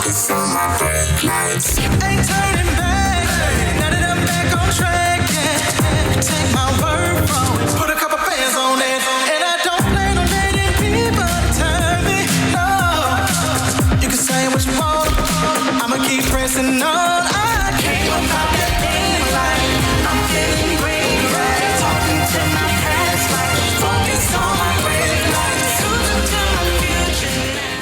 Focus on my brake lights. Ain't turning back. Now that I'm back on track, yeah. Take my word from it. Put a couple bands on it. And I don't plan on letting people turn me. No. You can say what you want. I'ma keep pressing on. I can't go pop that thing like I'm feeling green, right? Talking to my past life. Focus on my brake lights. Cruising to my future now.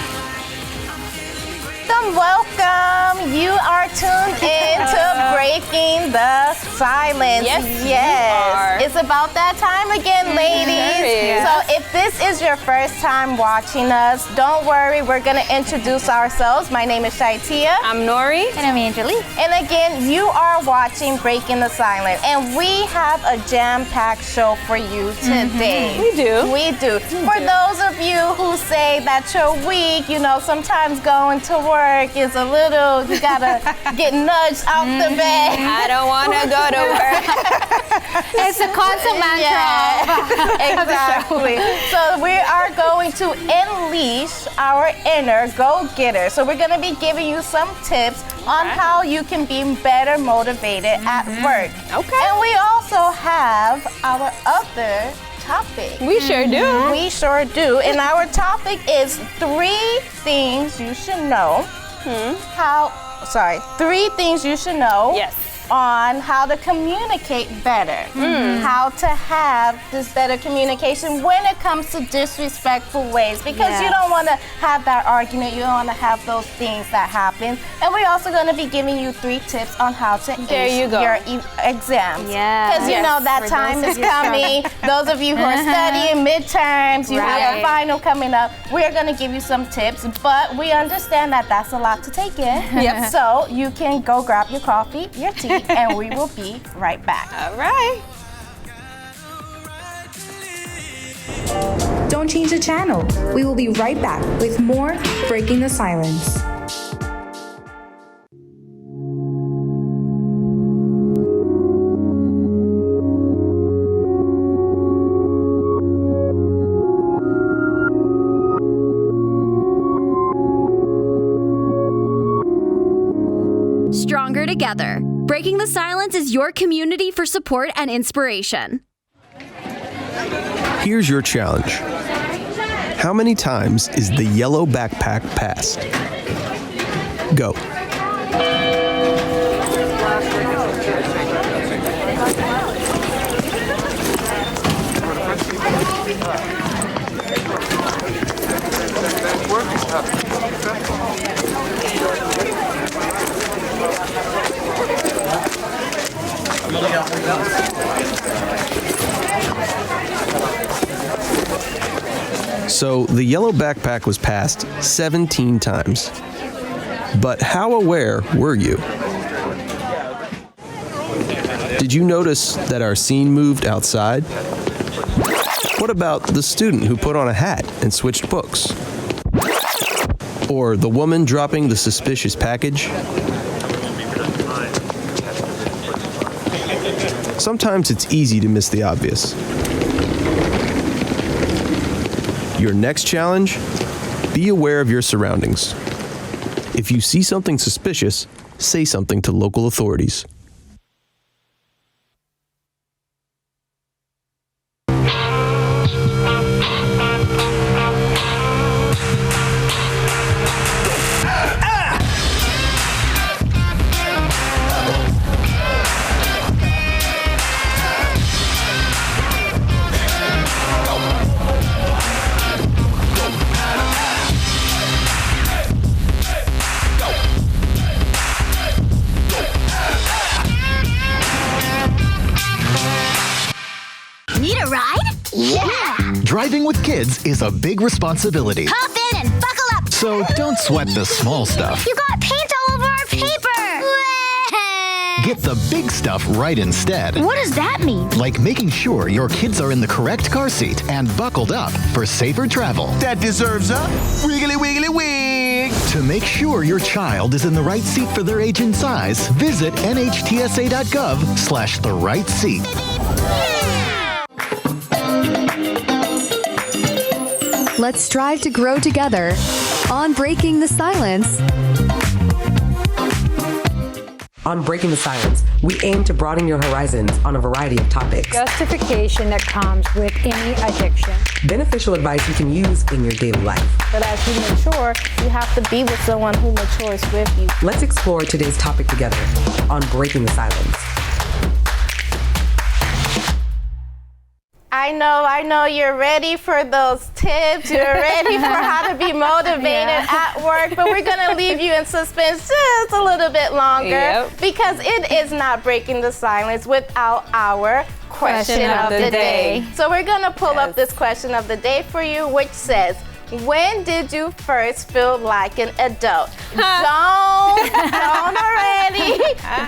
Welcome. You are tuned in to Breaking the Silence. Yes, you are. It's about that time again, ladies. Sure is. So if this is your first time watching us, don't worry. We're going to introduce ourselves. My name is Shaitia. I'm Nori. And I'm Angelique. And again, you are watching Breaking the Silence. And we have a jam-packed show for you today. We do. We do. For those of you who say that your week, sometimes going to work is a little, you gotta get nudged out the bed. I don't want to go to work. It's a constant mantra. Exactly. So we are going to unleash our inner go-getter. So we're gonna be giving you some tips on how you can be better motivated at work. Okay. And we also have our other topic. We sure do. We sure do. And our topic is 3 things you should know. 3 things you should know. Yes. On how to communicate better, how to have this better communication when it comes to disrespectful ways, because you don't want to have that argument, you don't want to have those things that happen. And we're also going to be giving you 3 tips on how to ace your exams. Because that time is coming. Those of you who are studying midterms, you have a final coming up. We're going to give you some tips, but we understand that that's a lot to take in. So you can go grab your coffee, your tea, and we will be right back. All right. Don't change the channel. We will be right back with more Breaking the Silence. Stronger together. Breaking the Silence is your community for support and inspiration. Here's your challenge. How many times is the yellow backpack passed? Go. So the yellow backpack was passed 17 times. But how aware were you? Did you notice that our scene moved outside? What about the student who put on a hat and switched books? Or the woman dropping the suspicious package? Sometimes it's easy to miss the obvious. Your next challenge? Be aware of your surroundings. If you see something suspicious, say something to local authorities. Need a ride? Yeah! Driving with kids is a big responsibility. Hop in and buckle up! So don't sweat the small stuff. You got paint all over our paper! Get the big stuff right instead. What does that mean? Like making sure your kids are in the correct car seat and buckled up for safer travel. That deserves a wiggly wiggly wig. To make sure your child is in the right seat for their age and size, visit nhtsa.gov/the-right-seat. Let's strive to grow together on Breaking the Silence. On Breaking the Silence, we aim to broaden your horizons on a variety of topics. Justification that comes with any addiction. Beneficial advice you can use in your daily life. But as you mature, you have to be with someone who matures with you. Let's explore today's topic together on Breaking the Silence. I know you're ready for those tips. You're ready for how to be motivated at work, but we're gonna leave you in suspense just a little bit longer because it is not breaking the silence without our question of the day. So we're gonna pull up this question of the day for you, which says, when did you first feel like an adult? Don't already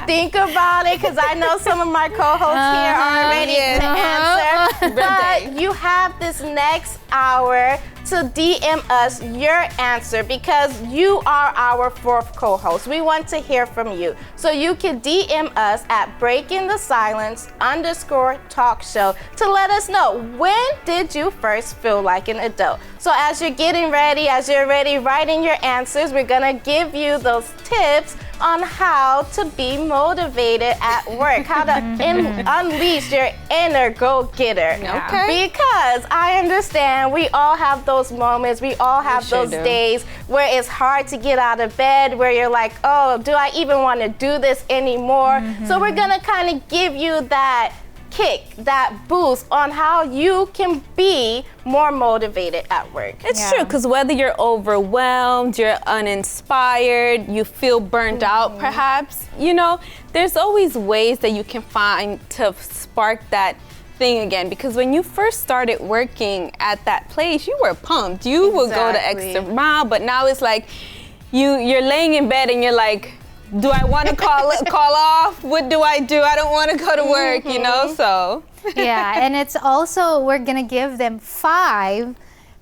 think about it, because I know some of my co-hosts here are ready to answer. But you have this next hour to DM us your answer, because you are our fourth co-host. We want to hear from you. So you can DM us at breakingthesilence_talk-show to let us know, when did you first feel like an adult? So as you're getting ready, as you're ready writing your answers, we're gonna give you those tips on how to be motivated at work, how to unleash your inner go-getter. Okay. Because I understand we all have those moments, we all have those days where it's hard to get out of bed, where you're like, oh, do I even want to do this anymore? So we're gonna kind of give you that kick, that boost on how you can be more motivated at work. It's true, because whether you're overwhelmed, you're uninspired, you feel burned out perhaps, there's always ways that you can find to spark that thing again. Because when you first started working at that place, you were pumped. You would go the extra mile, but now it's like you're laying in bed and you're like, do I want to call off? What do? I don't want to go to work, so. Yeah, and it's also, we're going to give them 5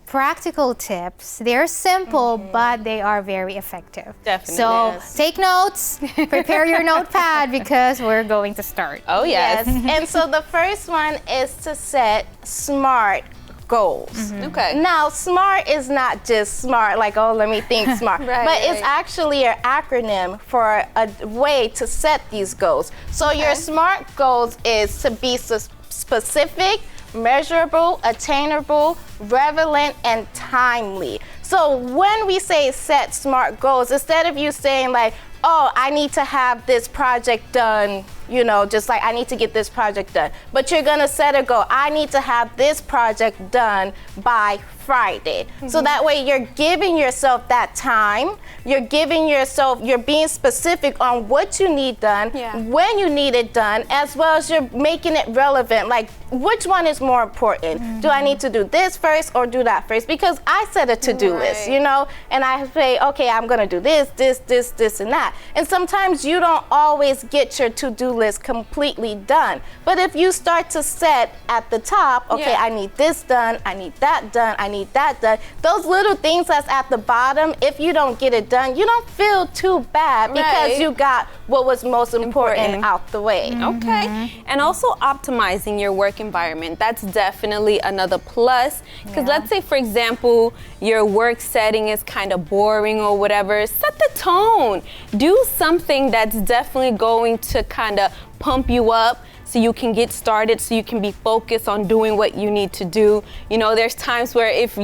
practical tips. They're simple, but they are very effective. Definitely. So take notes, prepare your notepad, because we're going to start. Oh, yes. And so the first one is to set SMART goals. Okay. Now, SMART is not just smart, like, oh, let me think smart, but it's actually an acronym for a way to set these goals. So your SMART goals is to be specific, measurable, attainable, relevant, and timely. So when we say set SMART goals, instead of you saying like, oh, I need to have this project done, just like I need to get this project done. But you're gonna set a goal. I need to have this project done by Friday. So that way you're giving yourself that time. You're being specific on what you need done, when you need it done, as well as you're making it relevant. Like, which one is more important? Do I need to do this first or do that first? Because I set a to-do list, and I say, okay, I'm gonna do this, and that. And sometimes you don't always get your to-do list completely done. But if you start to set at the top, okay, I need this done, I need that done, I need that done. Those little things that's at the bottom, if you don't get it done, you don't feel too bad because you got what was most important out the way. Okay. And also optimizing your work environment. That's definitely another plus. Because let's say, for example, your work setting is kind of boring or whatever. Set the tone. Do something that's definitely going to kind of pump you up, so you can get started, so you can be focused on doing what you need to do. There's times where if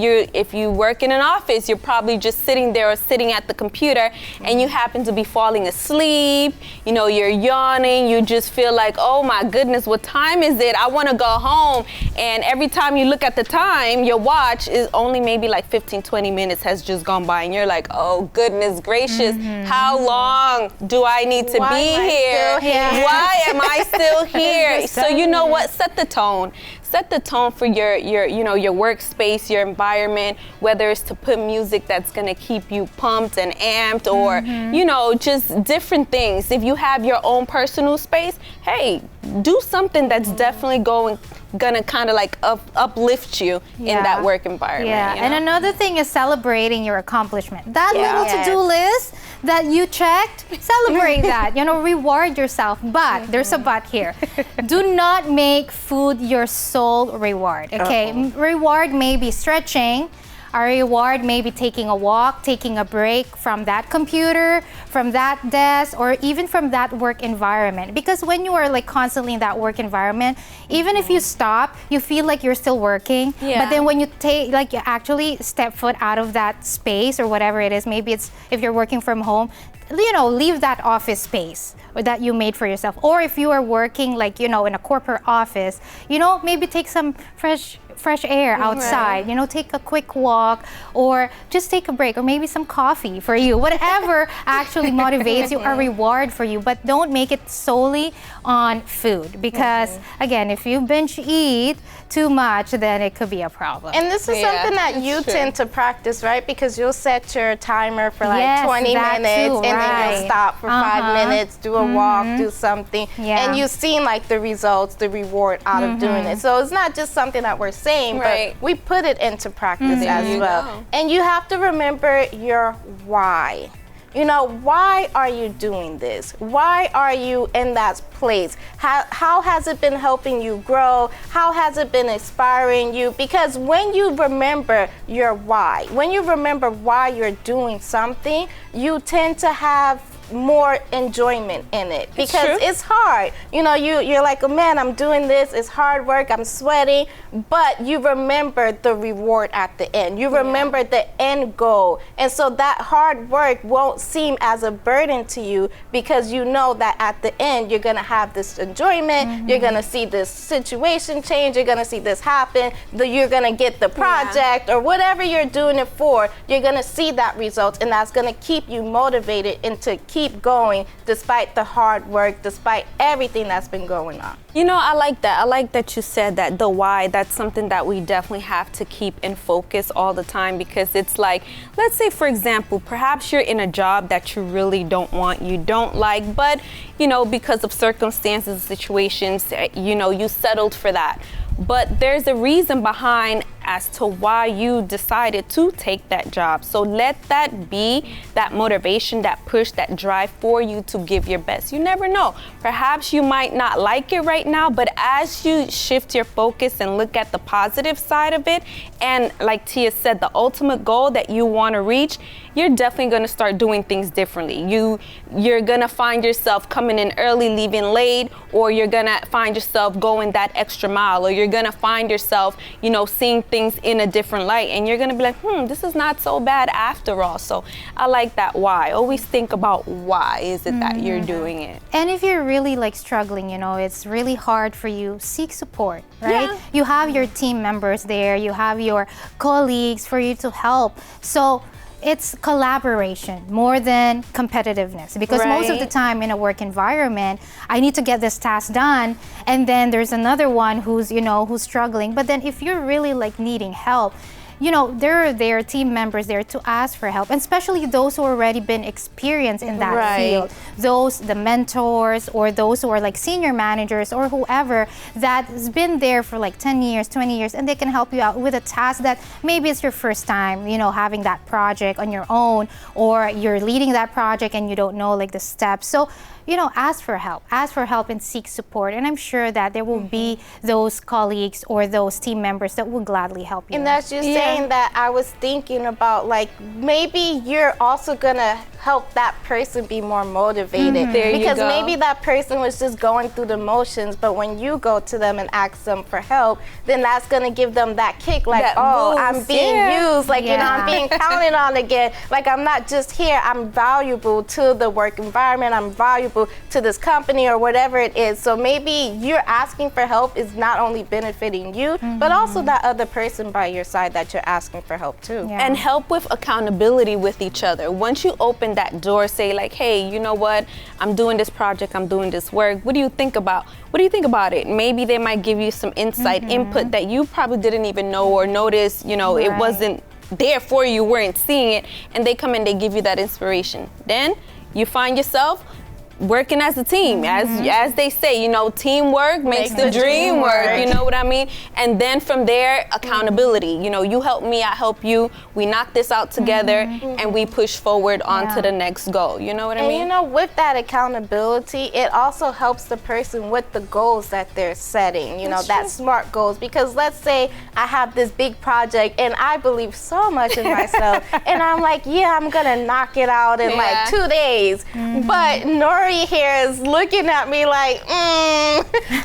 you work in an office, you're probably just sitting there or sitting at the computer and you happen to be falling asleep, you're yawning, you just feel like, oh my goodness, what time is it? I want to go home. And every time you look at the time, your watch is only maybe like 15-20 minutes has just gone by, and you're like, oh goodness gracious, how long do I need to be here? Why am I still here? So you know what? Set the tone. Set the tone for your workspace, your environment, whether it's to put music that's gonna keep you pumped and amped, or just different things. If you have your own personal space, hey, do something that's definitely gonna kind of like uplift you in that work environment. And another thing is celebrating your accomplishment. That little to-do list that you checked, celebrate that. Reward yourself. But there's a but here. Do not make food your sole reward. Okay, reward may be stretching. A reward may be taking a walk, taking a break from that computer, from that desk or even from that work environment. Because when you are like constantly in that work environment, even if you stop, you feel like you're still working. Yeah. But then when you take, like you actually step foot out of that space or whatever it is, maybe it's if you're working from home, you know, leave that office space or that you made for yourself. Or if you are working like, you know, in a corporate office, you know, maybe take some fresh air outside, you know, take a quick walk or just take a break or maybe some coffee for you, whatever actually motivates you, a reward for you, but don't make it solely on food because again, if you binge eat too much, then it could be a problem. And this is something that you tend to practice, right? Because you'll set your timer for like 20 minutes and then you'll stop for 5 minutes, do a walk, do something, and you've seen like the results, the reward out of doing it. So it's not just something that we're saying, but we put it into practice as well. And you have to remember your why. You know, why are you doing this? Why are you in that place? How has it been helping you grow? How has it been inspiring you? Because when you remember your why, when you remember why you're doing something, you tend to have more enjoyment in it because it's hard. You know, you're like, oh man, I'm doing this, it's hard work, I'm sweating, but you remember the reward at the end. You remember the end goal. And so that hard work won't seem as a burden to you because you know that at the end you're gonna have this enjoyment, you're gonna see this situation change, you're gonna see this happen, you're gonna get the project or whatever you're doing it for, you're gonna see that result, and that's gonna keep you motivated and to keep going despite the hard work, despite everything that's been going on. You know, I like that. I like that you said that the why, that's something that we definitely have to keep in focus all the time because it's like, let's say for example, perhaps you're in a job that you really don't want, you don't like, but you know, because of circumstances, situations, you know, you settled for that. But there's a reason behind as to why you decided to take that job. So let that be that motivation, that push, that drive for you to give your best. You never know. Perhaps you might not like it right now, but as you shift your focus and look at the positive side of it, and like Tia said, the ultimate goal that you want to reach, you're definitely going to start doing things differently. You're going to find yourself coming in early, leaving late, or you're going to find yourself going that extra mile, or you're going to find yourself, you know, seeing things in a different light, and you're going to be like, this is not so bad after all. So I like that why. Always think about why is it that you're doing it. And if you're really like struggling, you know, it's really hard for you, seek support, right? Yeah. You have your team members there, you have your colleagues for you to help. So it's collaboration more than competitiveness because most of the time in a work environment, I need to get this task done, and then there's another one who's, you know, who's struggling. But then if you're really like needing help, you know, there are their team members there to ask for help, and especially those who already been experienced in that field. Those, the mentors, or those who are like senior managers or whoever that's been there for like 10 years, 20 years, and they can help you out with a task that maybe it's your first time, you know, having that project on your own, or you're leading that project and you don't know like the steps. So, you know, ask for help and seek support. And I'm sure that there will be those colleagues or those team members that will gladly help you. And that's just saying that I was thinking about, like, maybe you're also gonna help that person be more motivated. Because maybe that person was just going through the motions, but when you go to them and ask them for help, then that's gonna give them that kick, like, that I'm being used, like, you know, I'm being counted on again. Like, I'm not just here, I'm valuable to the work environment, I'm valuable to this company or whatever it is. So maybe you're asking for help is not only benefiting you, but also that other person by your side that you're asking for help too. And help with accountability with each other. Once you open that door, say like, hey, you know what, I'm doing this project, I'm doing this work, what do you think about it? Maybe they might give you some insight, input that you probably didn't even know or notice, you know, it wasn't there for you, weren't seeing it, and they come and they give you that inspiration. Then you find yourself working as a team, as they say, you know, teamwork makes the dream work. You know what I mean? And then from there, accountability. You know, you help me, I help you. We knock this out together, and we push forward on to the next goal. You know what I mean? And you know, with that accountability, it also helps the person with the goals that they're setting. You know, that SMART goals. Because let's say I have this big project, and I believe so much in myself, and I'm like, yeah, I'm gonna knock it out in like 2 days. But Nori here is looking at me like,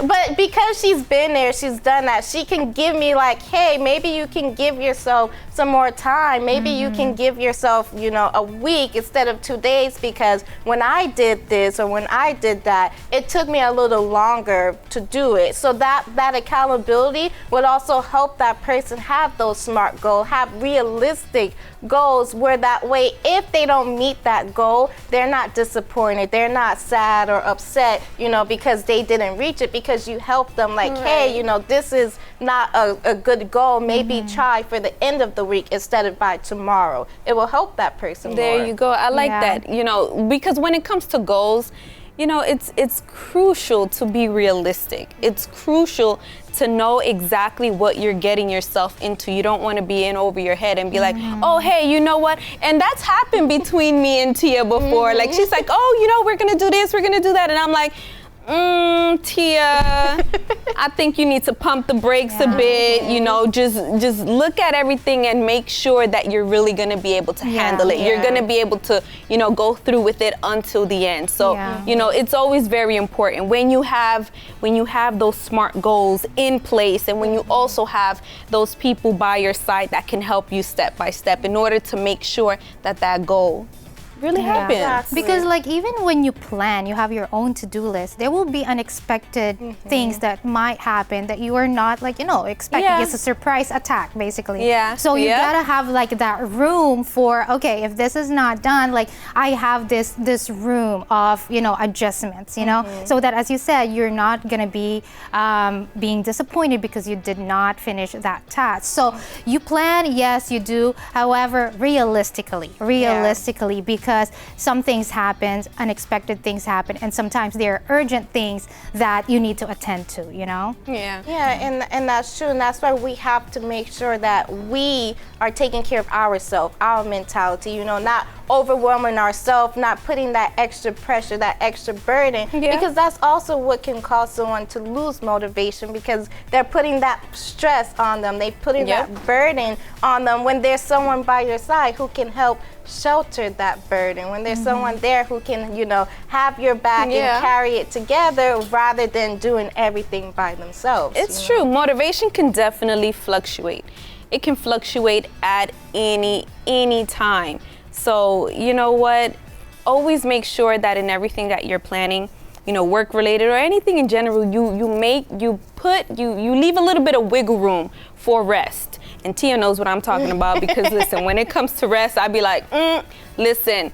but because she's been there, she's done that, she can give me like, hey, maybe you can give yourself some more time. Maybe you can give yourself, you know, a week instead of 2 days, because when I did this or when I did that, it took me a little longer to do it. So that accountability would also help that person have those SMART goals, have realistic goals, where that way, if they don't meet that goal, they're not disappointed, they're not sad or upset, you know, because they didn't reach it, because you helped them like, hey, you know, this is not a good goal, maybe try for the end of the week instead of by tomorrow. It will help that person There more. you go. I like that, you know, because when it comes to goals, you know, it's crucial to be realistic. It's crucial to know exactly what you're getting yourself into. You don't want to be in over your head and be like, oh, hey, you know what? And that's happened between me and Tia before. Like, she's like, oh, you know, we're going to do this, we're going to do that. And I'm like, Tia, I think you need to pump the brakes a bit, you know, just look at everything and make sure that you're really going to be able to handle it. You're going to be able to, you know, go through with it until the end. So, you know, it's always very important when you have those SMART goals in place, and when you also have those people by your side that can help you step by step in order to make sure that that goal really happens. Exactly. Because like even when you plan, you have your own to-do list, there will be unexpected things that might happen that you are not like, you know, expecting. It's a surprise attack basically. So you gotta have like that room for, okay, if this is not done, like I have this room of, you know, adjustments, you know, so that as you said, you're not gonna be being disappointed because you did not finish that task. So you plan, yes you do, however realistically, because some things happen, unexpected things happen, and sometimes there are urgent things that you need to attend to, you know? And that's true, and that's why we have to make sure that we are taking care of ourselves, our mentality, you know, not overwhelming ourselves, not putting that extra pressure, that extra burden, because that's also what can cause someone to lose motivation, because they're putting that stress on them, they're putting that burden on them, when there's someone by your side who can help shelter that burden, when there's someone there who can, you know, have your back and carry it together rather than doing everything by themselves. It's true. Motivation can definitely fluctuate. It can fluctuate at any time. So, you know what? Always make sure that in everything that you're planning, you know, work related or anything in general, you leave a little bit of wiggle room for rest. And Tia knows what I'm talking about, because listen, when it comes to rest, I'd be like, listen,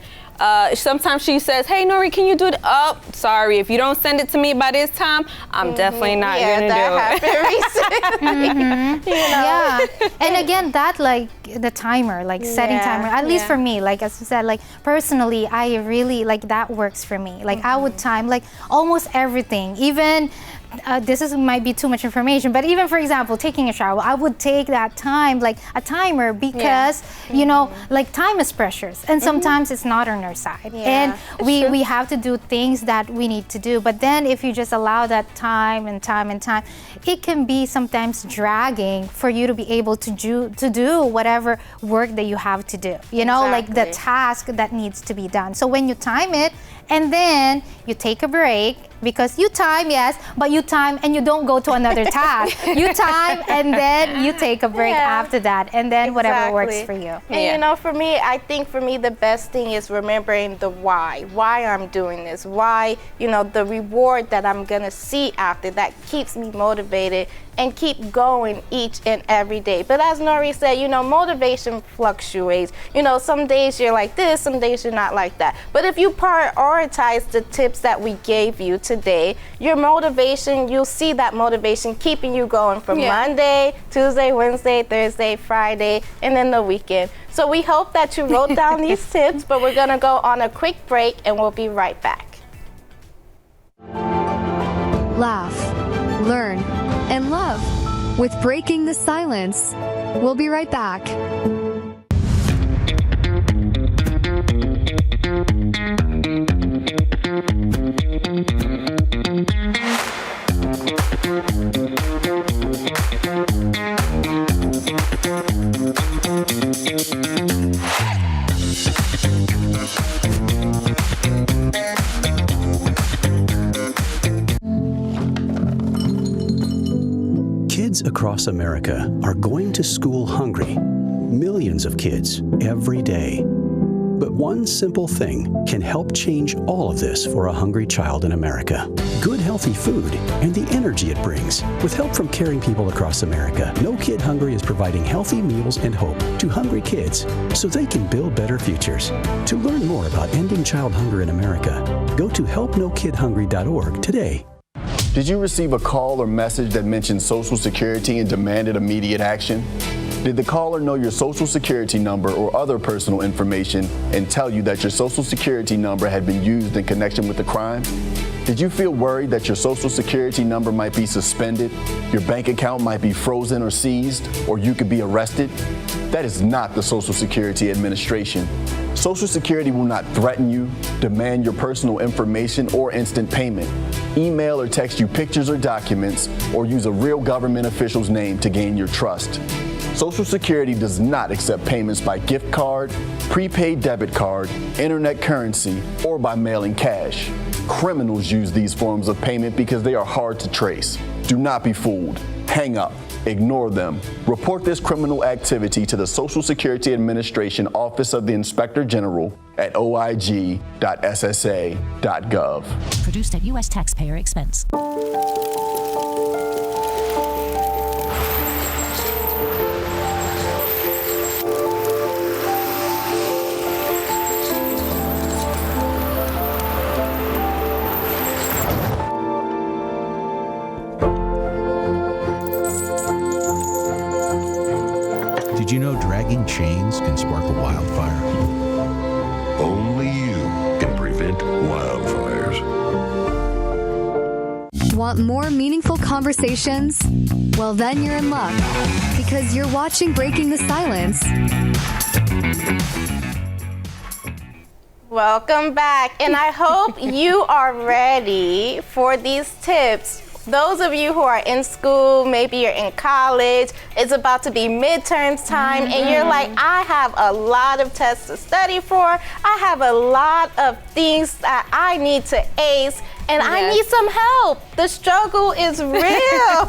sometimes she says, hey Nori, can you do it? Oh, sorry, if you don't send it to me by this time, I'm definitely not gonna do it. You know? And again, that like the timer, like setting timer, at least for me, like as you said, like personally, I really like that works for me. Like I would time like almost everything, even might be too much information, but even for example, taking a shower, I would take that time, like a timer, because you know, like time is precious, and sometimes it's not on our side, and we have to do things that we need to do. But then if you just allow that time, it can be sometimes dragging for you to be able to do whatever work that you have to do, you know, like the task that needs to be done. So when you time it, and then you take a break, because you time, but you time and you don't go to another task. You time and then you take a break after that, and then whatever works for you. And you know, for me, I think for me the best thing is remembering the why I'm doing this, why, you know, the reward that I'm gonna see after, that keeps me motivated and keep going each and every day. But as Nori said, you know, motivation fluctuates. You know, some days you're like this, some days you're not like that. But if you prioritize the tips that we gave you today, your motivation, you'll see that motivation keeping you going from Monday, Tuesday, Wednesday, Thursday, Friday, and then the weekend. So we hope that you wrote down these tips, but we're gonna go on a quick break and we'll be right back. laugh, learn, and love with Breaking the Silence. We'll be right back. Kids across America are going to school hungry. Millions of kids every day. But one simple thing can help change all of this for a hungry child in America. Good, healthy food and the energy it brings. With help from caring people across America, No Kid Hungry is providing healthy meals and hope to hungry kids so they can build better futures. To learn more about ending child hunger in America, go to helpnokidhungry.org today. Did you receive a call or message that mentioned Social Security and demanded immediate action? Did the caller know your Social Security number or other personal information and tell you that your Social Security number had been used in connection with the crime? Did you feel worried that your Social Security number might be suspended, your bank account might be frozen or seized, or you could be arrested? That is not the Social Security Administration. Social Security will not threaten you, demand your personal information, or instant payment, email or text you pictures or documents, or use a real government official's name to gain your trust. Social Security does not accept payments by gift card, prepaid debit card, internet currency, or by mailing cash. Criminals use these forms of payment because they are hard to trace. Do not be fooled. Hang up. Ignore them. Report this criminal activity to the Social Security Administration Office of the Inspector General at oig.ssa.gov. Produced at U.S. taxpayer expense. Did you know dragging chains can spark a wildfire? Only you can prevent wildfires. Want more meaningful conversations? Well, then you're in luck, because you're watching Breaking the Silence. Welcome back, and I hope you are ready for these tips. Those of you who are in school, maybe you're in college, it's about to be midterms time, and you're like, I have a lot of tests to study for, I have a lot of things that I need to ace, and I need some help. The struggle is real.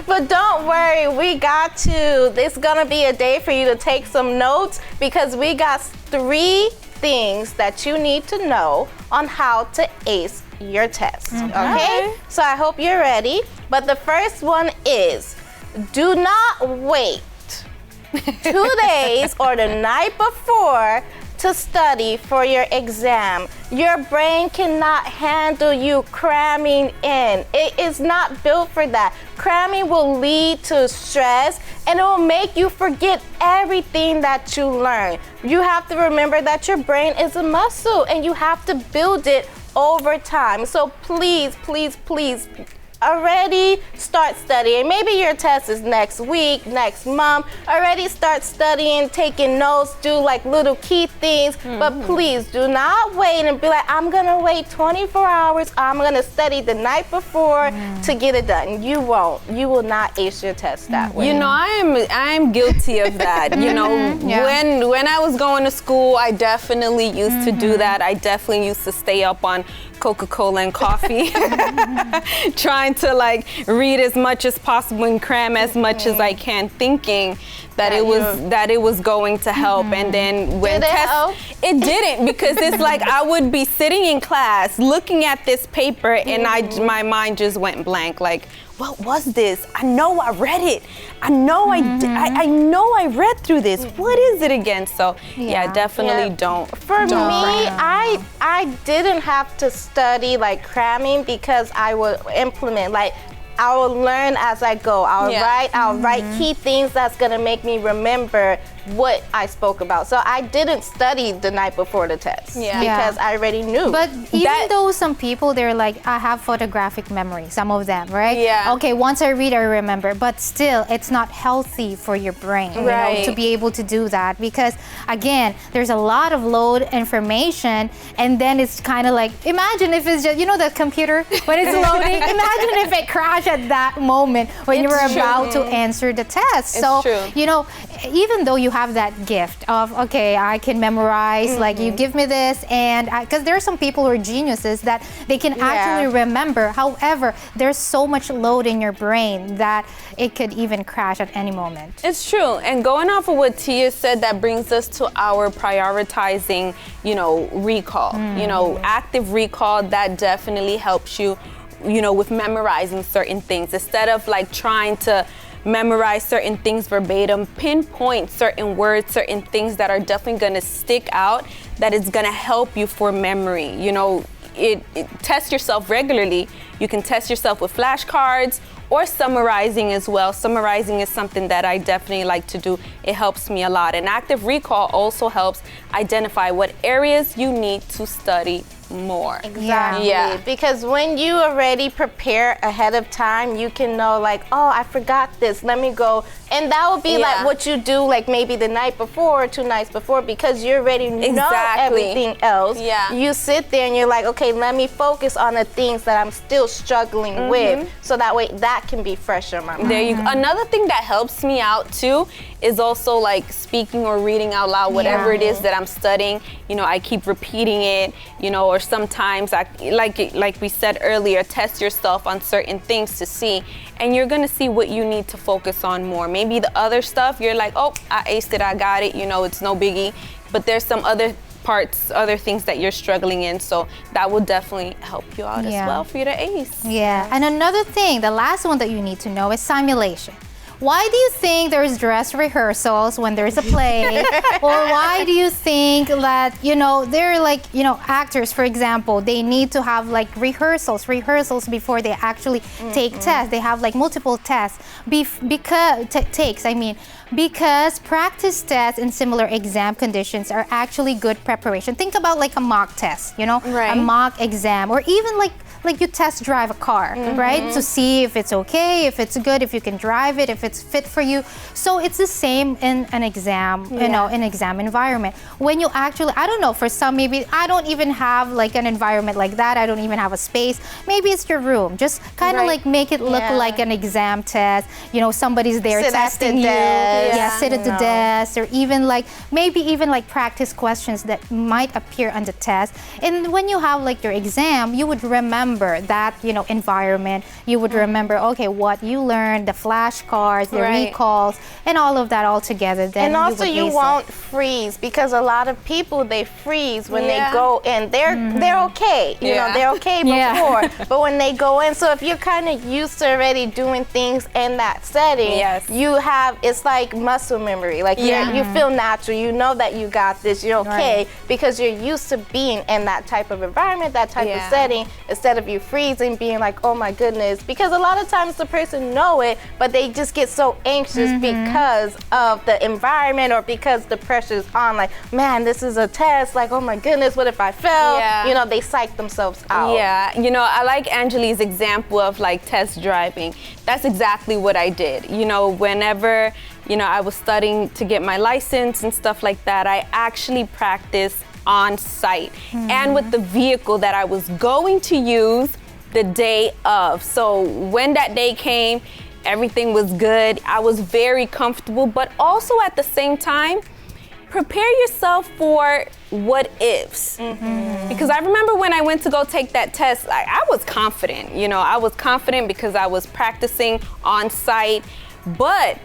But don't worry, we got you. It's gonna be a day for you to take some notes, because we got 3 things that you need to know on how to ace your test. Okay? So I hope you're ready. But the first one is, do not wait 2 days or the night before to study for your exam. Your brain cannot handle you cramming in. It is not built for that. Cramming will lead to stress, and it will make you forget everything that you learn. You have to remember that your brain is a muscle, and you have to build it over time. So please, please, please, already start studying. Maybe your test is next week, next month. Already start studying, taking notes, do like little key things. But please do not wait and be like, I'm gonna wait 24 hours. I'm gonna study the night before to get it done. You won't. You will not ace your test that way. You know, I am guilty of that. You know, when I was going to school, I definitely used to do that. I definitely used to stay up on Coca-Cola and coffee, trying to like read as much as possible and cram as much as I can, thinking that it was going to help. And then when it didn't, because it's like I would be sitting in class looking at this paper and my mind just went blank. Like, what was this? I know I read it. I know I know I read through this. What is it again? So definitely don't. For me, I didn't have to study like cramming, because I would implement, like I will learn as I go. I'll write key things that's gonna make me remember what I spoke about. So I didn't study the night before the test because I already knew. But even though some people, they're like, I have photographic memory, some of them, right? Yeah. Okay, once I read, I remember. But still, it's not healthy for your brain, you know, to be able to do that. Because, again, there's a lot of load information, and then it's kind of like, imagine if it's just, you know, the computer, when it's loading, imagine if it crashed at that moment when you were about to answer the test. So, you know, even though you have that gift of, okay, I can memorize, like you give me this, and because there are some people who are geniuses that they can actually remember. However, there's so much load in your brain that it could even crash at any moment. It's true. And going off of what Tia said, that brings us to our prioritizing, you know, recall. You know, active recall, that definitely helps you, you know, with memorizing certain things. Instead of like trying to memorize certain things verbatim, pinpoint certain words, certain things that are definitely going to stick out, that is going to help you for memory. You know, test yourself regularly. You can test yourself with flashcards or summarizing as well. Summarizing is something that I definitely like to do. It helps me a lot. And active recall also helps identify what areas you need to study more. Exactly. Yeah. Because when you already prepare ahead of time, you can know like, oh, I forgot this. Let me go. And that would be like what you do like maybe the night before or 2 nights before, because you already know everything else. You sit there and you're like, okay, let me focus on the things that I'm still struggling with, so that way that can be fresh on my mind. There you go. Another thing that helps me out too is also like speaking or reading out loud whatever it is that I'm studying. You know, I keep repeating it, you know, or sometimes I like we said earlier, test yourself on certain things to see, and you're gonna see what you need to focus on more. Maybe the other stuff you're like, oh, I aced it, I got it, you know, it's no biggie. But there's some other parts, other things that you're struggling in, so that will definitely help you out as well for you to ace. And another thing, the last one that you need to know is simulation. Why do you think there's dress rehearsals when there's a play? Or why do you think that, you know, they're like, you know, actors, for example, they need to have like rehearsals before they actually take tests. They have like multiple tests because practice tests in similar exam conditions are actually good preparation. Think about like a mock test, you know, a mock exam, or even like you test drive a car, right? To see if it's okay, if it's good, if you can drive it, if it's fit for you. So it's the same in an exam, you know, in exam environment. When you actually, I don't know, for some maybe I don't even have like an environment like that. I don't even have a space. Maybe it's your room. Just kind of like make it look like an exam test. You know, somebody's there testing you. Sit at the desk, or even like maybe even like practice questions that might appear on the test. And when you have like your exam, you would remember that, you know, environment. You would remember, okay, what you learned, the flashcards, the recalls, and all of that all together. Then and also you won't freeze, because a lot of people, they freeze when they go in. They're okay, you know, they're okay before, but when they go in, so if you're kind of used to already doing things in that setting, you have, it's like muscle memory. Like you feel natural. You know that you got this. You're okay because you're used to being in that type of environment, that type of setting, instead of you freezing, being like, oh my goodness. Because a lot of times the person know it, but they just get so anxious because of the environment, or because the pressure's on. Like, man, this is a test. Like, oh my goodness, what if I fail? You know, they psych themselves out. You know, I like Angelique's example of like test driving. That's exactly what I did. You know, whenever, you know, I was studying to get my license and stuff like that, I actually practiced on site and with the vehicle that I was going to use the day of. So when that day came, everything was good. I was very comfortable, but also at the same time, prepare yourself for what ifs. Because I remember when I went to go take that test, I was confident. You know, I was confident because I was practicing on site, but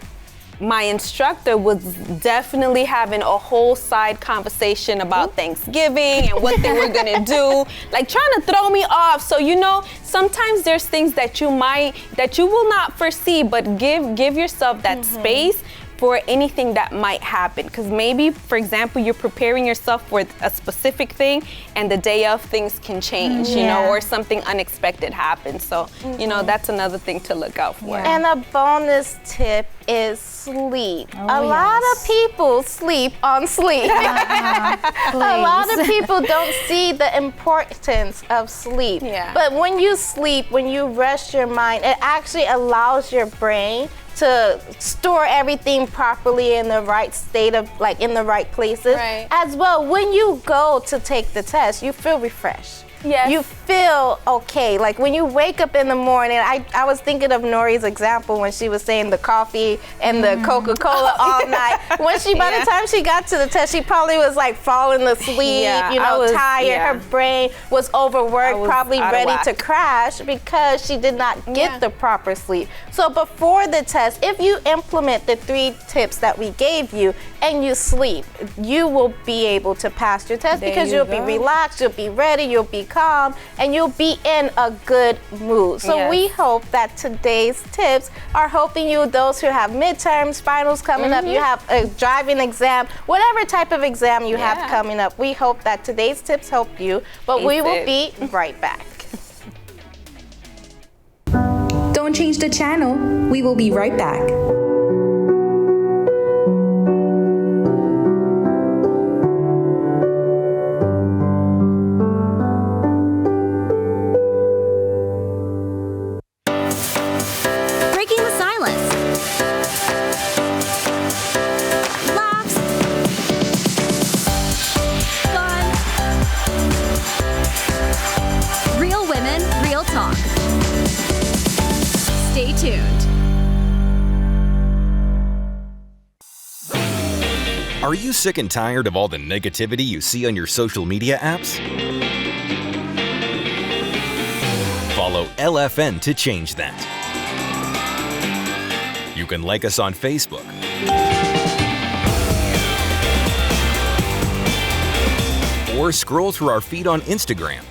my instructor was definitely having a whole side conversation about Thanksgiving and what they were gonna do, like trying to throw me off. So, you know, sometimes there's things that you will not foresee, but give yourself that space. for anything that might happen. Because maybe, for example, you're preparing yourself for a specific thing and the day of things can change, you know, or something unexpected happens. So, you know, that's another thing to look out for. And a bonus tip is sleep. A lot of people sleep on sleep. A lot of people don't see the importance of sleep. But when you sleep, when you rest your mind, it actually allows your brain to store everything properly in the right state of, like, in the right places. As well, when you go to take the test, you feel refreshed. You feel okay. Like when you wake up in the morning, I was thinking of Nori's example when she was saying the coffee and the Coca-Cola all night. When by the time she got to the test, she probably was like falling asleep, you know, tired. Her brain was overworked, probably ready to crash because she did not get the proper sleep. So before the test, if you implement the 3 tips that we gave you and you sleep, you will be able to pass your test because you'll be relaxed, you'll be ready, you'll be calm, and you'll be in a good mood. So we hope that today's tips are helping you, those who have midterms, finals coming up, you have a driving exam, whatever type of exam you have coming up. We hope that today's tips help you, but we will be right back. Don't change the channel. We will be right back. Stay tuned. Are you sick and tired of all the negativity you see on your social media apps? Follow LFN to change that. You can like us on Facebook, or scroll through our feed on Instagram.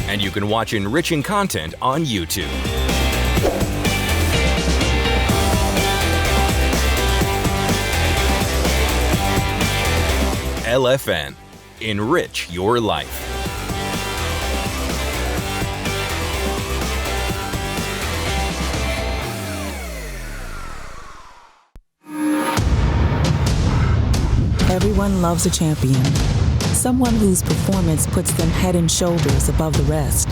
And you can watch enriching content on YouTube. LFN. Enrich your life. Everyone loves a champion. Someone whose performance puts them head and shoulders above the rest.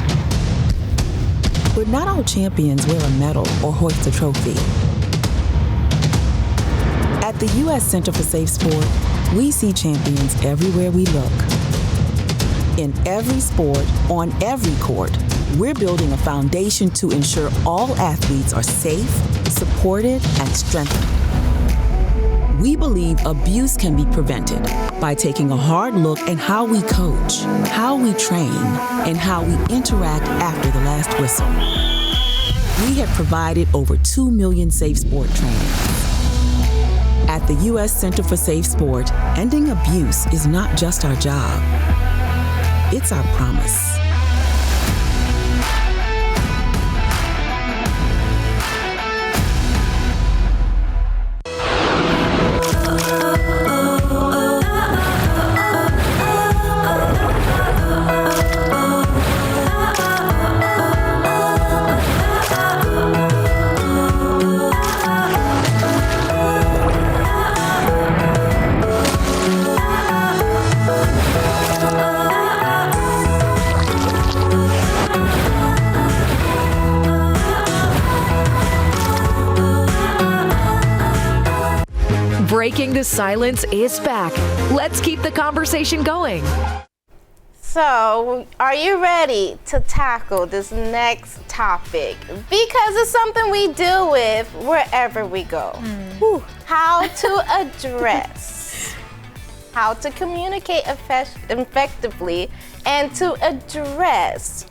But not all champions wear a medal or hoist a trophy. At the U.S. Center for Safe Sport, we see champions everywhere we look. In every sport, on every court, we're building a foundation to ensure all athletes are safe, supported, and strengthened. We believe abuse can be prevented by taking a hard look at how we coach, how we train, and how we interact after the last whistle. We have provided over 2 million safe sport trainings. At the U.S. Center for Safe Sport, ending abuse is not just our job, it's our promise. Breaking the Silence is back. Let's keep the conversation going. So, are you ready to tackle this next topic? Because it's something we deal with wherever we go. How to address, how to communicate effectively, and to address,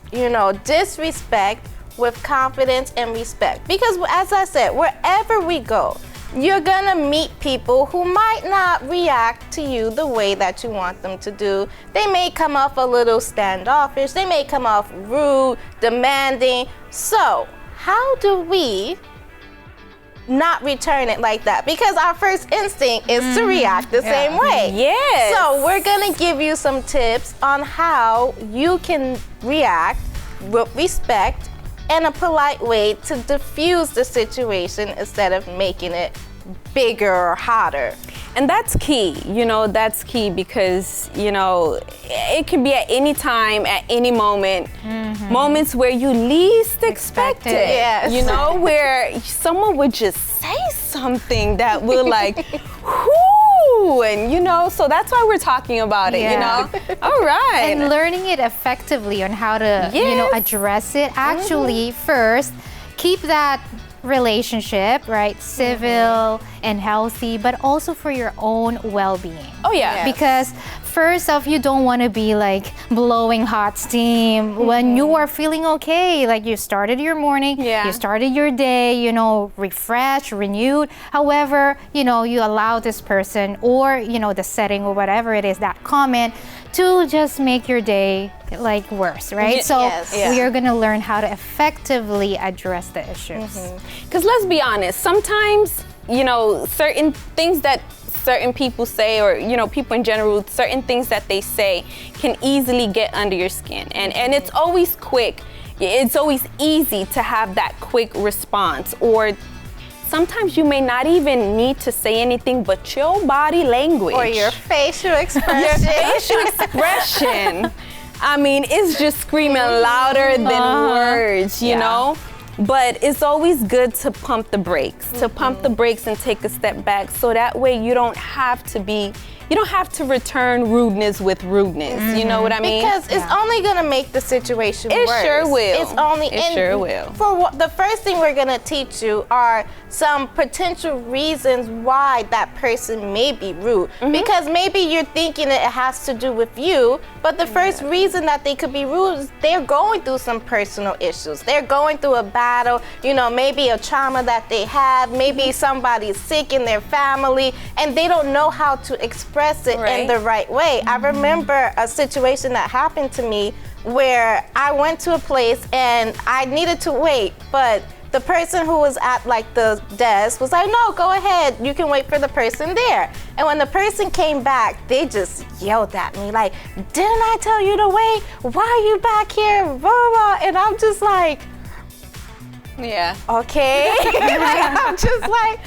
disrespect with confidence and respect. Because as I said, wherever we go, you're gonna meet people who might not react to you the way that you want them to do. They may come off a little standoffish, they may come off rude, demanding. So, how do we not return it like that? Because our first instinct is to react the same way. Yes. So, we're gonna give you some tips on how you can react with respect and a polite way to diffuse the situation instead of making it bigger or hotter. And that's key, that's key because, it can be at any time, at any moment, moments where you least expect it. Yes. Where someone would just say something that will like, whoo, and so that's why we're talking about it, All right. And learning it effectively on how to, address it. Actually, first, keep that relationship, right, civil and healthy, but also for your own well-being. Oh yeah. Yes. Because first off, you don't want to be like blowing hot steam when you are feeling okay, like you started your morning, you started your day, refreshed, renewed. However, you allow this person or, the setting or whatever it is, that comment to just make your day like worse, right? So we are going to learn how to effectively address the issues. Because let's be honest, sometimes, certain things that certain people say or, people in general, certain things that they say can easily get under your skin. And it's always quick. It's always easy to have that quick response, or sometimes you may not even need to say anything but your body language. Or your facial expression. Your facial expression. I mean, it's just screaming louder than words, you know? But it's always good to pump the brakes, and take a step back, so that way you don't have to return rudeness with rudeness. You know what I mean? Because it's only gonna make the situation worse. It sure will. It sure will. The first thing we're gonna teach you are some potential reasons why that person may be rude. Because maybe you're thinking it has to do with you, but the first reason that they could be rude is they're going through some personal issues. They're going through a battle, maybe a trauma that they have, maybe somebody's sick in their family, and they don't know how to express it in the right way. I remember a situation that happened to me where I went to a place and I needed to wait, but the person who was at like the desk was like, no, go ahead, you can wait for the person there. And when the person came back, they just yelled at me like, didn't I tell you to wait? Why are you back here? Blah, blah. And I'm just like, okay. I'm just like,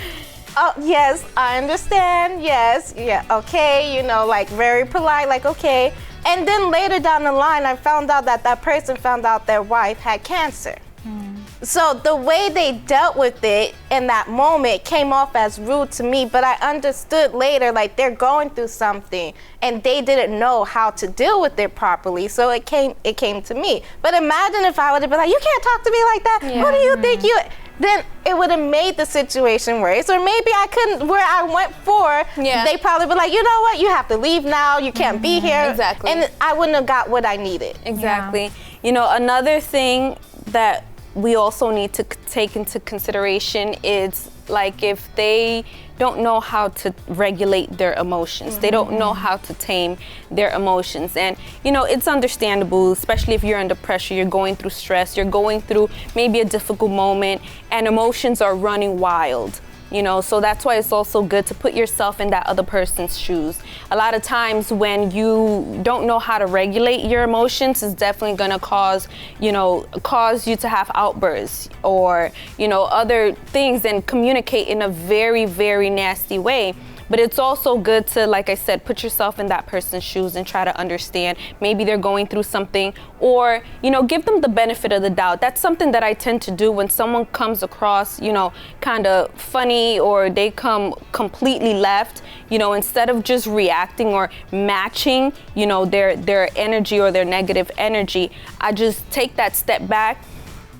oh, yes, I understand. Yes, okay, like very polite, like, okay. And then later down the line, I found out that person found out their wife had cancer. So the way they dealt with it in that moment came off as rude to me, but I understood later, like, they're going through something and they didn't know how to deal with it properly. So it came to me. But imagine if I would have been like, you can't talk to me like that. What do you think you... Then it would have made the situation worse. Or maybe I couldn't, where I went for, they probably be like, you know what, you have to leave now, you can't be here. Exactly. And I wouldn't have got what I needed. Exactly. Another thing that we also need to take into consideration is, like, if they don't know how to regulate their emotions, they don't know how to tame their emotions. And it's understandable, especially if you're under pressure, you're going through stress, you're going through maybe a difficult moment, and emotions are running wild. So that's why it's also good to put yourself in that other person's shoes. A lot of times when you don't know how to regulate your emotions, it's definitely gonna cause you to have outbursts or, other things, and communicate in a very, very nasty way. But it's also good to, like I said, put yourself in that person's shoes and try to understand. Maybe they're going through something, or, give them the benefit of the doubt. That's something that I tend to do when someone comes across, kind of funny, or they come completely left, instead of just reacting or matching, their energy or their negative energy. I just take that step back,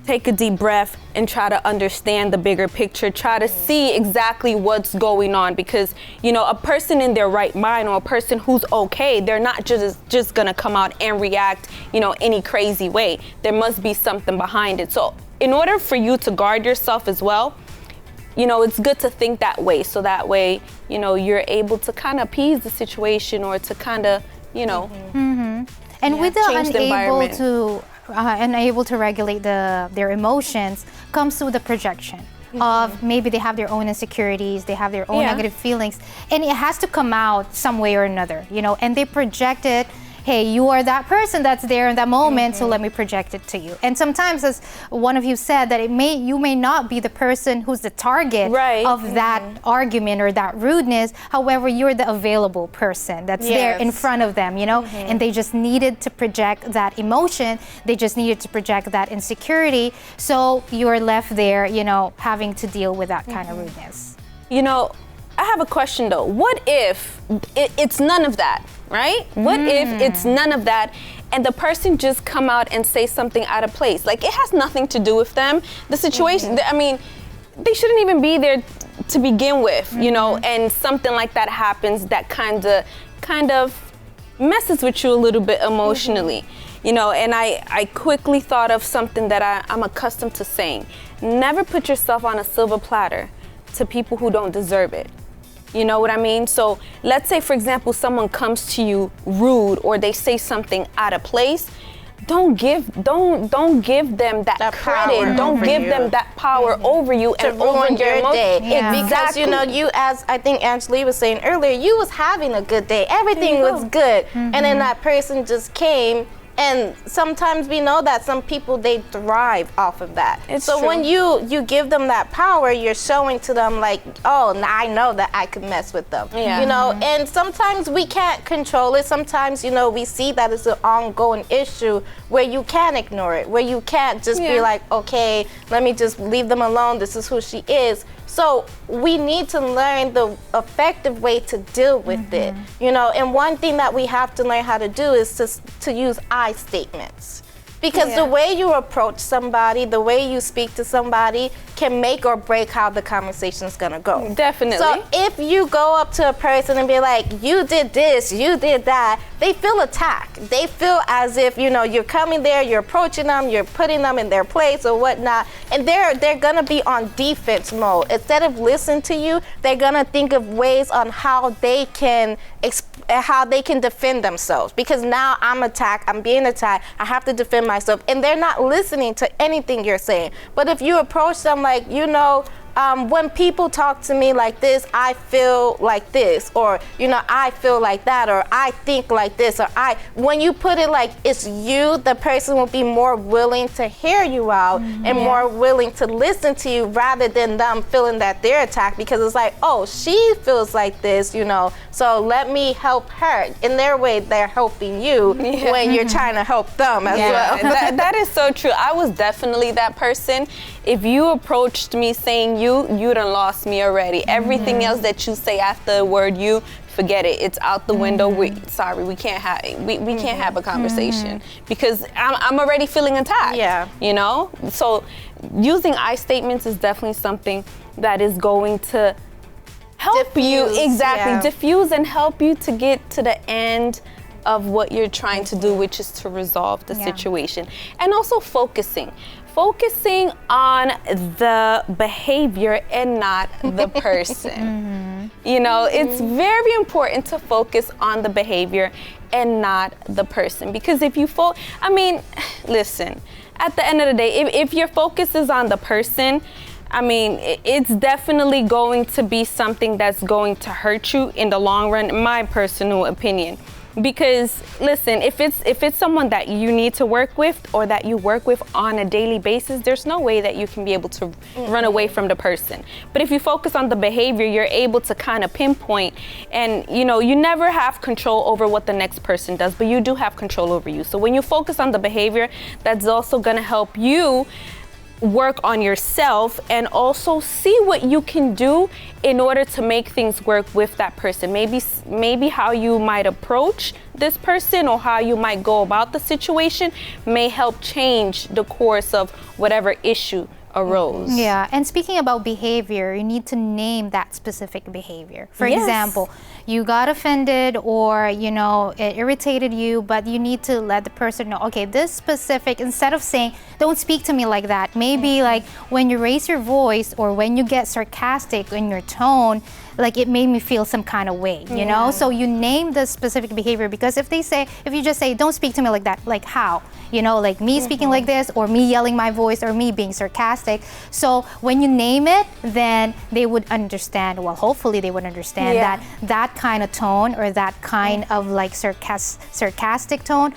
take a deep breath, and try to understand the bigger picture, try to see exactly what's going on, because a person in their right mind, or a person who's okay, they're not just gonna come out and react any crazy way. There must be something behind it. So in order for you to guard yourself as well, it's good to think that way. So that way, you're able to kind of appease the situation or to kind of, And with the change the environment. unable to regulate their emotions comes to the projection of maybe they have their own insecurities, they have their own negative feelings, and it has to come out some way or another, and they project it. Hey, you are that person that's there in that moment, so let me project it to you. And sometimes, as one of you said, that you may not be the person who's the target of that argument or that rudeness. However, you're the available person that's there in front of them, and they just needed to project that emotion. They just needed to project that insecurity. So you're left there, having to deal with that kind of rudeness. I have a question though. What if it's none of that? Right? What if it's none of that and the person just come out and say something out of place? Like, it has nothing to do with them. The situation, I mean, they shouldn't even be there to begin with, and something like that happens that kind of messes with you a little bit emotionally. And I quickly thought of something that I'm accustomed to saying. Never put yourself on a silver platter to people who don't deserve it. You know what I mean? So let's say, for example, someone comes to you rude or they say something out of place. Don't give them that credit. Don't give them that power over you to and over your day. Exactly. Because you, as I think Angelique was saying earlier, you was having a good day. Everything was good, and then that person just came. And sometimes we know that some people, they thrive off of that. So when you give them that power, you're showing to them like, oh, now I know that I can mess with them. And sometimes we can't control it. Sometimes, we see that it's an ongoing issue where you can't ignore it, where you can't just be like, okay, let me just leave them alone. This is who she is. So we need to learn the effective way to deal with it, and one thing that we have to learn how to do is to use I statements. Because the way you approach somebody, the way you speak to somebody can make or break how the conversation's gonna go. Definitely. So if you go up to a person and be like, you did this, you did that, they feel attacked. They feel as if, you're coming there, you're approaching them, you're putting them in their place or whatnot, and they're gonna be on defense mode. Instead of listening to you, they're gonna think of ways on how they can defend themselves. Because now I'm attacked, I'm being attacked, I have to defend myself, and they're not listening to anything you're saying. But if you approach them like, when people talk to me like this, I feel like this, or I feel like that, or I think like this, or when you put it like it's you, the person will be more willing to hear you out and more willing to listen to you, rather than them feeling that they're attacked, because it's like, oh, she feels like this, so let me help her. In their way, they're helping you when you're trying to help them as well. That is so true. I was definitely that person. If you approached me saying you done lost me already. Everything else that you say after the word you, forget it. It's out the window. We can't have a conversation because I'm already feeling attacked. So using I statements is definitely something that is going to help you diffuse and help you to get to the end of what you're trying to do, which is to resolve the situation. And also focusing on the behavior and not the person. It's very important to focus on the behavior and not the person, because if you listen, at the end of the day, if your focus is on the person, it's definitely going to be something that's going to hurt you in the long run, in my personal opinion. Because listen, if it's someone that you need to work with or that you work with on a daily basis, there's no way that you can be able to run away from the person. But if you focus on the behavior, you're able to kind of pinpoint, and you never have control over what the next person does, but you do have control over you. So when you focus on the behavior, that's also going to help you work on yourself and also see what you can do in order to make things work with that person. Maybe how you might approach this person or how you might go about the situation may help change the course of whatever issue arose. Yeah, and speaking about behavior, you need to name that specific behavior. For Yes. example, you got offended or, you know, it irritated you, but you need to let the person know, okay, this specific, instead of saying, don't speak to me like that, maybe like when you raise your voice or when you get sarcastic in your tone, like it made me feel some kind of way, you know? So you name the specific behavior, because if you just say, don't speak to me like that, like how? You know, like me speaking like this, or me yelling my voice, or me being sarcastic. So when you name it, then they would understand, well, hopefully they would understand that kind of tone or that kind of like sarcastic tone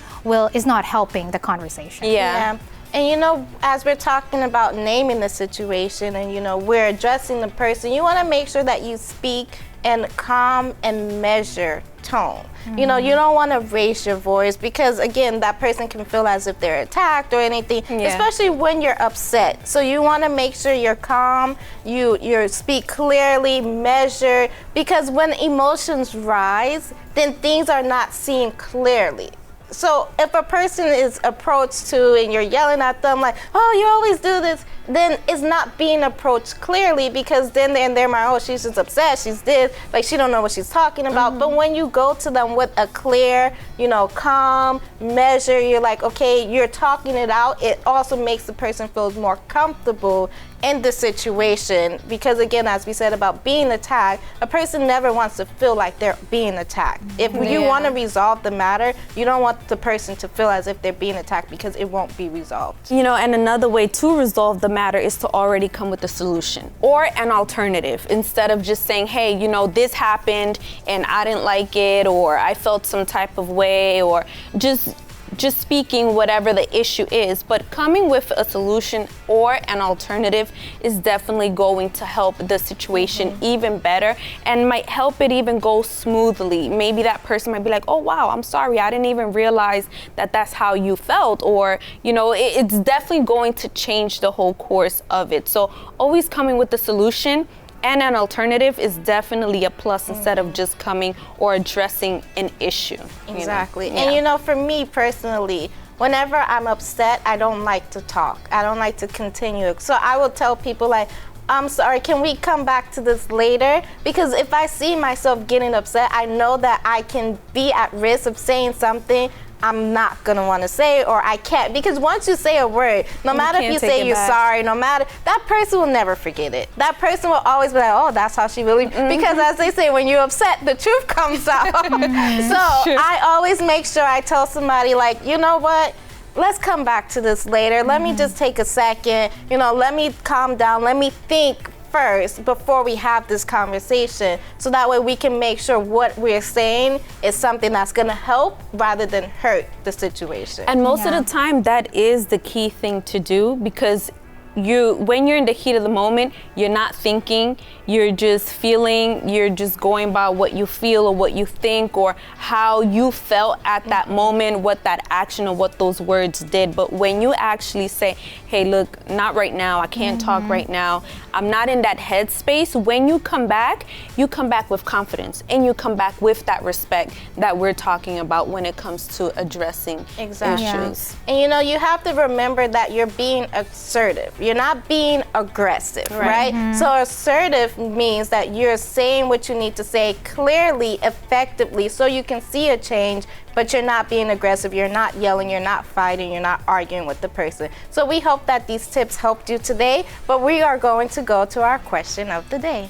is not helping the conversation. Yeah. And you know, as we're talking about naming the situation and, you know, we're addressing the person, you want to make sure that you speak in calm and measured tone. You know, you don't want to raise your voice, because again, that person can feel as if they're attacked or anything, especially when you're upset. So you want to make sure you're calm, you speak clearly, measured, because when emotions rise, then things are not seen clearly. So if a person is approached to and you're yelling at them like, oh, you always do this, then it's not being approached clearly, because then they're in their mind, oh, she's just upset, she's this, like she don't know what she's talking about. But when you go to them with a clear, you know, calm measure, you're like, okay, you're talking it out, it also makes the person feel more comfortable in the situation, because again, as we said about being attacked, a person never wants to feel like they're being attacked. If you want to resolve the matter, you don't want the person to feel as if they're being attacked, because it won't be resolved. You know, and another way to resolve the matter is to already come with a solution or an alternative, instead of just saying, hey, you know, this happened and I didn't like it, or I felt some type of way, or just speaking whatever the issue is. But coming with a solution or an alternative is definitely going to help the situation even better, and might help it even go smoothly. Maybe that person might be like, oh wow, I'm sorry, I didn't even realize that that's how you felt, or you know, it's definitely going to change the whole course of it. So always coming with the solution and an alternative is definitely a plus, instead of just coming or addressing an issue. Exactly. You know? And you know, for me personally, whenever I'm upset, I don't like to talk. I don't like to continue. So I will tell people like, I'm sorry, can we come back to this later? Because if I see myself getting upset, I know that I can be at risk of saying something I'm not gonna want to say, or I can't, because once you say a word, no matter if you say you're sorry, no matter, that person will never forget it. That person will always be like, oh, that's how she really, because as they say, when you're upset, the truth comes out. So I always make sure I tell somebody like, you know what? Let's come back to this later. Let me just take a second, you know, let me calm down, let me think first before we have this conversation, so that way we can make sure what we're saying is something that's going to help rather than hurt the situation. And most of the time, that is the key thing to do, because when you're in the heat of the moment, you're not thinking, you're just feeling, you're just going by what you feel or what you think or how you felt at that moment, what that action or what those words did. But when you actually say, hey, look, not right now, I can't talk right now, I'm not in that headspace, when you come back with confidence, and you come back with that respect that we're talking about when it comes to addressing issues. And you know, you have to remember that you're being assertive. You're not being aggressive, right? So assertive means that you're saying what you need to say clearly, effectively, so you can see a change, but you're not being aggressive, you're not yelling, you're not fighting, you're not arguing with the person. So we hope that these tips helped you today, but we are going to go to our question of the day.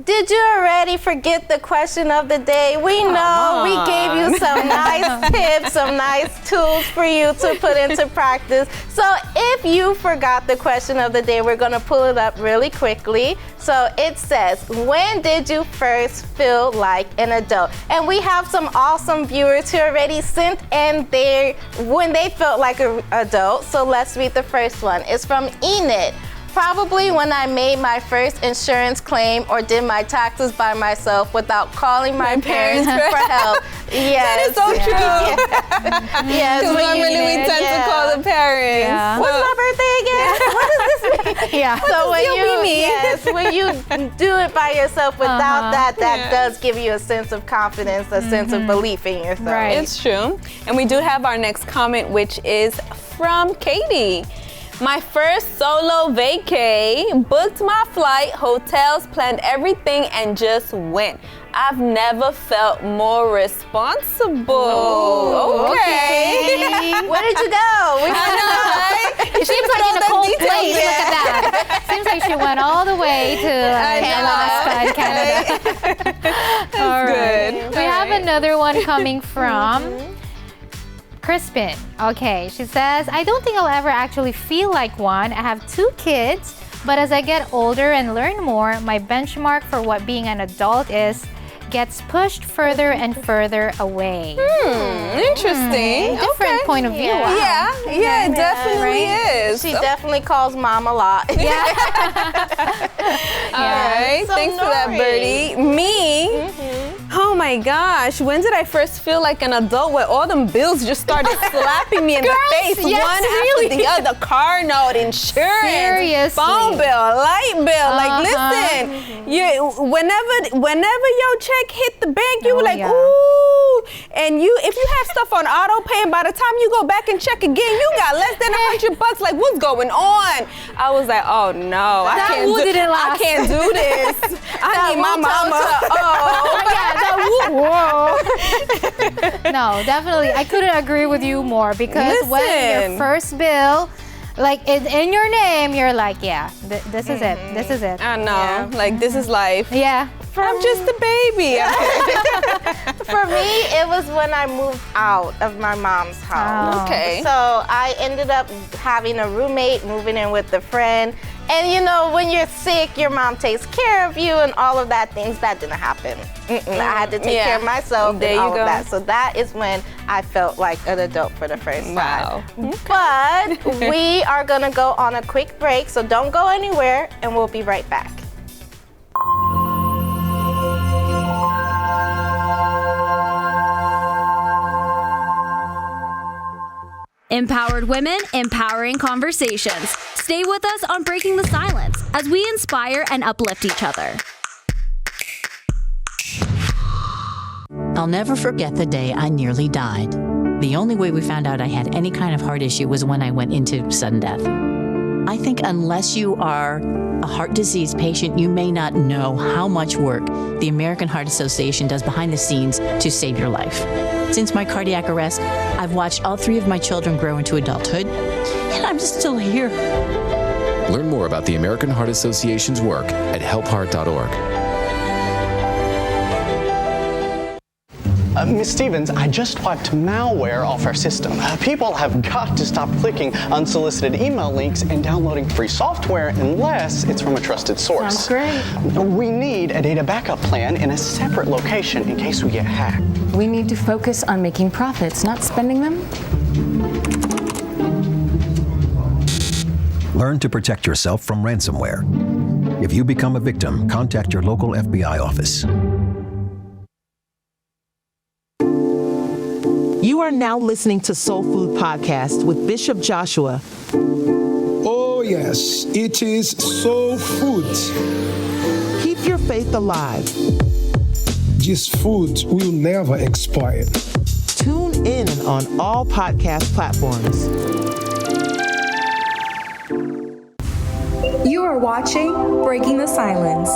Did you already forget the question of the day? We know we gave you some nice tips, some nice tools for you to put into practice. So if you forgot the question of the day, we're going to pull it up really quickly. So it says, when did you first feel like an adult? And we have some awesome viewers who already sent in when they felt like an adult. So let's read the first one. It's from Enid. Probably when I made my first insurance claim or did my taxes by myself without calling my parents for help. Yes. That is so true. Yes. Because normally we tend to call the parents. Yeah. What's my birthday again? What does this mean? Yeah. So when you do it by yourself without that does give you a sense of confidence, a sense of belief in yourself. Right. It's true. And we do have our next comment, which is from Katie. My first solo vacay, booked my flight, hotels, planned everything, and just went. I've never felt more responsible. Okay. Where did you go? It seems like in a cold place. Look at that. Seems like she went all the way to Alaska and Canada. All right. good. We have another one coming from Crispin. Okay, she says, I don't think I'll ever actually feel like one. I have 2 kids, but as I get older and learn more, my benchmark for what being an adult is gets pushed further and further away. Interesting. Different point of view. Yeah, it definitely is. She definitely calls mom a lot. All right, So thanks for that, Birdie. Me? Oh my gosh, when did I first feel like an adult where all them bills just started slapping me in the face? Yes, one really. after the other. Car note, insurance, Seriously. phone bill, light bill. Like, listen, whenever your check hit the bank, you were like, ooh. And if you have stuff on auto pay, and by the time you go back and check again, you got less than $100. Like, what's going on? I was like, oh no, I can't do this. I need my mama. No, definitely. I couldn't agree with you more because when your first bill, like in your name, you're like, this is it. This is it. I know. Like, this is life. Yeah. I'm just a baby. For me, it was when I moved out of my mom's house. Oh. Okay. So I ended up having a roommate, moving in with a friend. And you know, when you're sick, your mom takes care of you and all of that things. That didn't happen. I had to take care of myself and all of that. So that is when I felt like an adult for the first time. But we are gonna go on a quick break, so don't go anywhere and we'll be right back. Empowered women, empowering conversations. Stay with us on Breaking the Silence as we inspire and uplift each other. I'll never forget the day I nearly died. The only way we found out I had any kind of heart issue was when I went into sudden death. I think unless you are a heart disease patient, you may not know how much work the American Heart Association does behind the scenes to save your life. Since my cardiac arrest, I've watched all 3 of my children grow into adulthood, and I'm still here. Learn more about the American Heart Association's work at helpheart.org. Ms. Stevens, I just wiped malware off our system. People have got to stop clicking unsolicited email links and downloading free software unless it's from a trusted source. Sounds great. We need a data backup plan in a separate location in case we get hacked. We need to focus on making profits, not spending them. Learn to protect yourself from ransomware. If you become a victim, contact your local FBI office. You are now listening to Soul Food Podcast with Bishop Joshua. Oh, yes, it is soul food. Keep your faith alive. This food will never expire. Tune in on all podcast platforms. You are watching Breaking the Silence.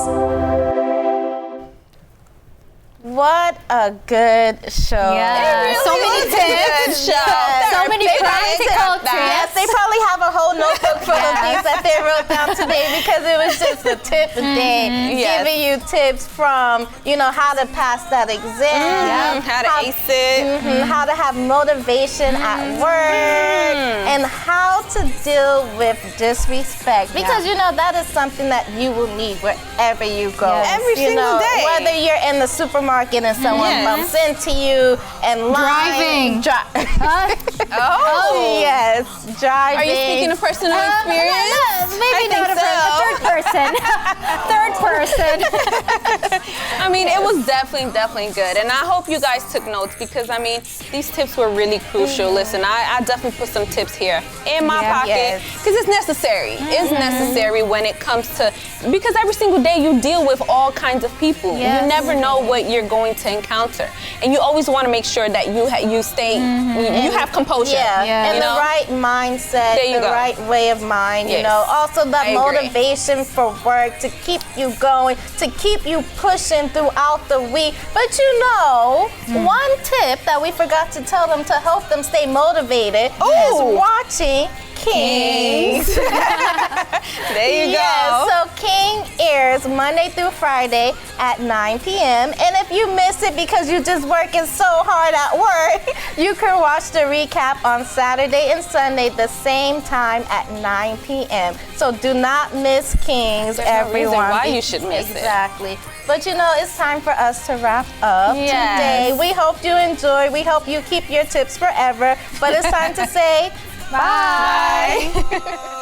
What a good show. Yeah. So many tips. So many practical tips. Yes, they probably have a whole notebook full of things that they wrote down today because it was just a tip a day. Giving you tips from, how to pass that exam. How to ace it. How to have motivation at work. And how to deal with disrespect. Because, that is something that you will need wherever you go. Every single day. Whether you're in the supermarket parking and someone bumps into you and Driving. Oh, yes, driving. Are you speaking of personal experience? Maybe not a third person. Third person. I mean, it was definitely good. And I hope you guys took notes because, I mean, these tips were really crucial. Listen, I definitely put some tips here in my pocket because it's necessary. It's necessary when it comes to, because every single day you deal with all kinds of people. You never know what you're going to encounter. And you always want to make sure that you stay, you have composure. And the right mindset, the right way of mind, you know. Also the motivation for work to keep you going, to keep you pushing throughout the week. But you know, one tip that we forgot to tell them to help them stay motivated is watching Kings. There you go. So King airs Monday through Friday at 9 p.m. And if you miss it because you're just working so hard at work, you can watch the recap on Saturday and Sunday the same time at 9 p.m. So do not miss Kings, everyone. There's no reason why you should miss it. Exactly. But you know, it's time for us to wrap up today. We hope you enjoy. We hope you keep your tips forever. But it's time to say bye.